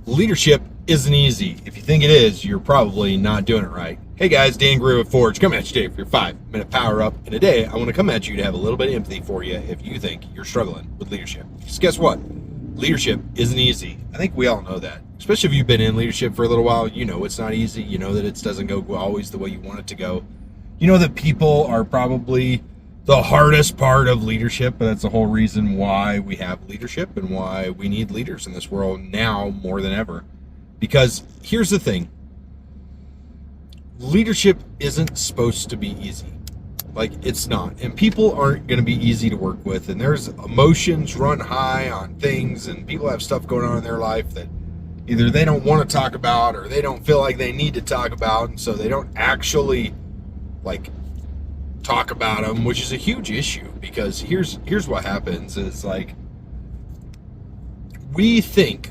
Leadership isn't easy. If you think it is, you're probably not doing it right. Hey guys, Dan Greer with Forge coming at you today for your 5-minute power up. And today I want to come at you to have a little bit of empathy for you if you think you're struggling with leadership. Because guess what? Leadership isn't easy. I think we all know that. Especially if you've been in leadership for a little while, you know it's not easy. You know that it doesn't go always the way you want it to go. You know that people are probably the hardest part of leadership, but that's the whole reason why we have leadership and why we need leaders in this world now more than ever. Because here's the thing. Leadership isn't supposed to be easy. Like, it's not. And people aren't going to be easy to work with. And there's emotions run high on things, and people have stuff going on in their life that either they don't want to talk about or they don't feel like they need to talk about. And so they don't actually, talk about them, which is a huge issue. Because here's what happens is, we think,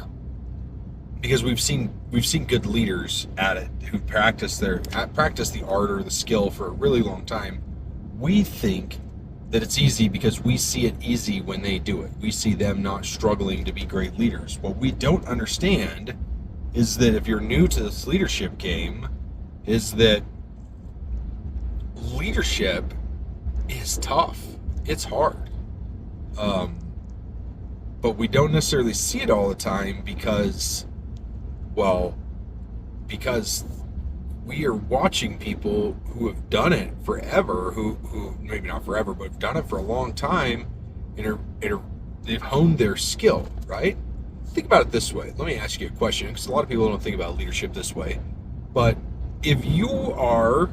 because we've seen good leaders at it who practice the art or the skill for a really long time. We think that it's easy because we see it easy when they do it. We see them not struggling to be great leaders. What we don't understand is that if you're new to this leadership game, is that leadership is tough. It's hard. But we don't necessarily see it all the time because we are watching people who have done it forever, who maybe not forever, but have done it for a long time, and they've honed their skill, right? Think about it this way. Let me ask you a question, because a lot of people don't think about leadership this way. But if you are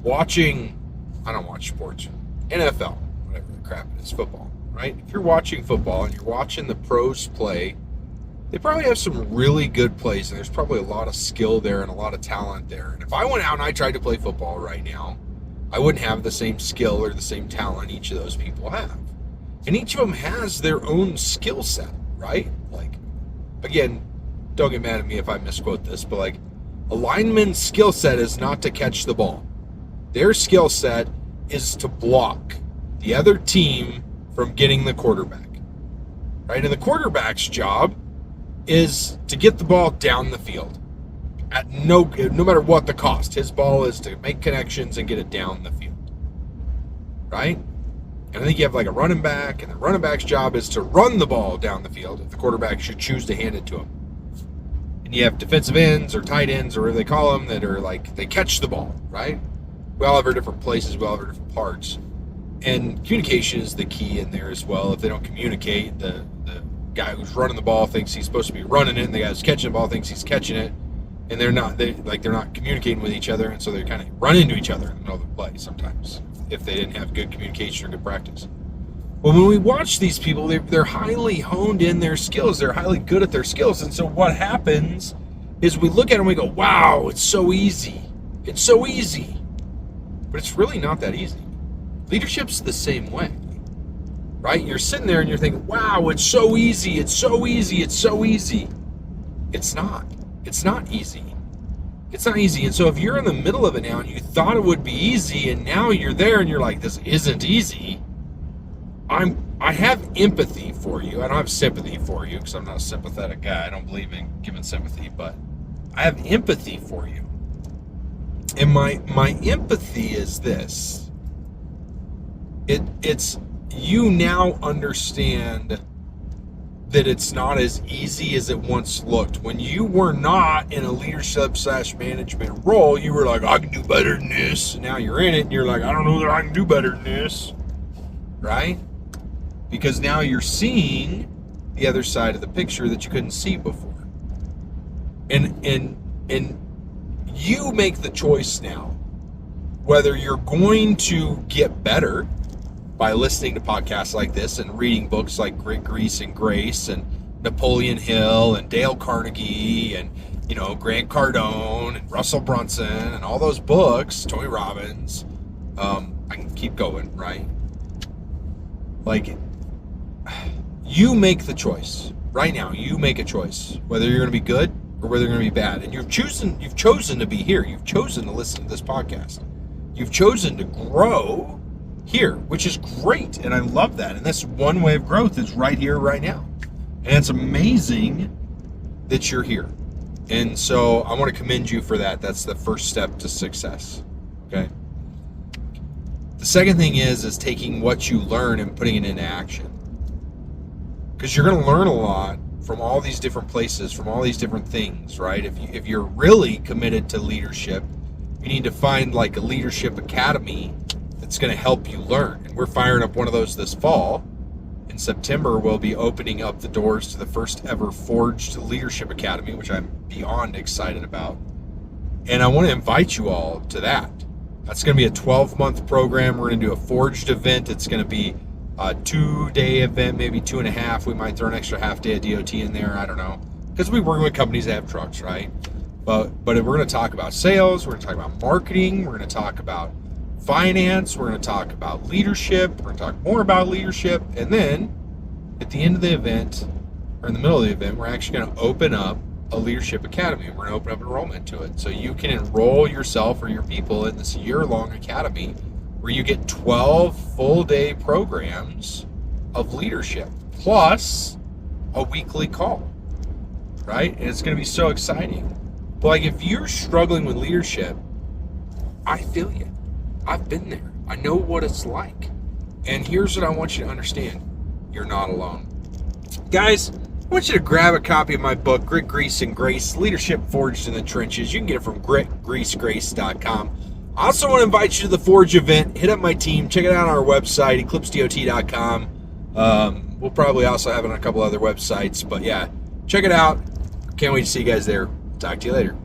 watching, I don't watch sports, NFL, whatever the crap it is, football, right? If you're watching football and you're watching the pros play, they probably have some really good plays, and there's probably a lot of skill there and a lot of talent there. And if I went out and I tried to play football right now, I wouldn't have the same skill or the same talent each of those people have. And each of them has their own skill set, right? Again, don't get mad at me if I misquote this, but a lineman's skill set is not to catch the ball. Their skill set is to block the other team from getting the quarterback, right? And the quarterback's job is to get the ball down the field at no matter what the cost. His ball is to make connections and get it down the field, right? And I think you have a running back, and the running back's job is to run the ball down the field if the quarterback should choose to hand it to him. And you have defensive ends or tight ends, or whatever they call them, that are they catch the ball, right? We all have our different places, we all have our different parts. And communication is the key in there as well. If they don't communicate, the guy who's running the ball thinks he's supposed to be running it, and the guy who's catching the ball thinks he's catching it, and they're not communicating with each other, and so they kind of run into each other in the middle of the play sometimes if they didn't have good communication or good practice. Well, when we watch these people, they're highly honed in their skills, they're highly good at their skills, and so what happens is we look at them and we go, wow, it's so easy, but it's really not that easy. Leadership's the same way. Right? You're sitting there and you're thinking, wow, it's so easy. It's not. It's not easy. It's not easy. And so if you're in the middle of it now and you thought it would be easy, and now you're there and you're like, this isn't easy, I have empathy for you. I don't have sympathy for you, because I'm not a sympathetic guy. I don't believe in giving sympathy, but I have empathy for you. And my empathy is this. It's you now understand that it's not as easy as it once looked. When you were not in a leadership/management role, you were like, I can do better than this. And now you're in it and you're like, I don't know that I can do better than this. Right? Because now you're seeing the other side of the picture that you couldn't see before. And you make the choice now whether you're going to get better by listening to podcasts like this and reading books like Great Grease and Grace and Napoleon Hill and Dale Carnegie and, Grant Cardone and Russell Brunson and all those books, Tony Robbins. I can keep going, right? You make the choice. Right now, you make a choice whether you're going to be good or whether you're going to be bad. And you've chosen to be here. You've chosen to listen to this podcast. You've chosen to grow here, which is great, and I love that. And that's one way of growth is right here, right now. And it's amazing that you're here. And so I want to commend you for that. That's the first step to success. Okay. The second thing is taking what you learn and putting it into action. Because you're going to learn a lot from all these different places, from all these different things, right? If you're really committed to leadership, you need to find like a leadership academy that's going to help you learn. And we're firing up one of those this fall. In September, we'll be opening up the doors to the first ever Forged Leadership Academy, which I'm beyond excited about. And I want to invite you all to that. That's going to be a 12-month program. We're going to do a Forged event. It's going to be a 2-day event, maybe 2.5. We might throw an extra half day of DOT in there. I don't know. Because we work with companies that have trucks, right? But we're going to talk about sales. We're going to talk about marketing. We're going to talk about finance. We're going to talk about leadership. We're going to talk more about leadership. And then at the end of the event, or in the middle of the event, we're actually going to open up a leadership academy. We're going to open up enrollment to it. So you can enroll yourself or your people in this year-long academy where you get 12 full-day programs of leadership plus a weekly call, right? And it's going to be so exciting. But like if you're struggling with leadership, I feel you. I've been there. I know what it's like. And here's what I want you to understand. You're not alone. Guys, I want you to grab a copy of my book, Grit, Grease, and Grace, Leadership Forged in the Trenches. You can get it from gritgreasegrace.com. I also want to invite you to the Forge event. Hit up my team. Check it out on our website, eclipsedot.com. We'll probably also have it on a couple other websites. But yeah, check it out. Can't wait to see you guys there. Talk to you later.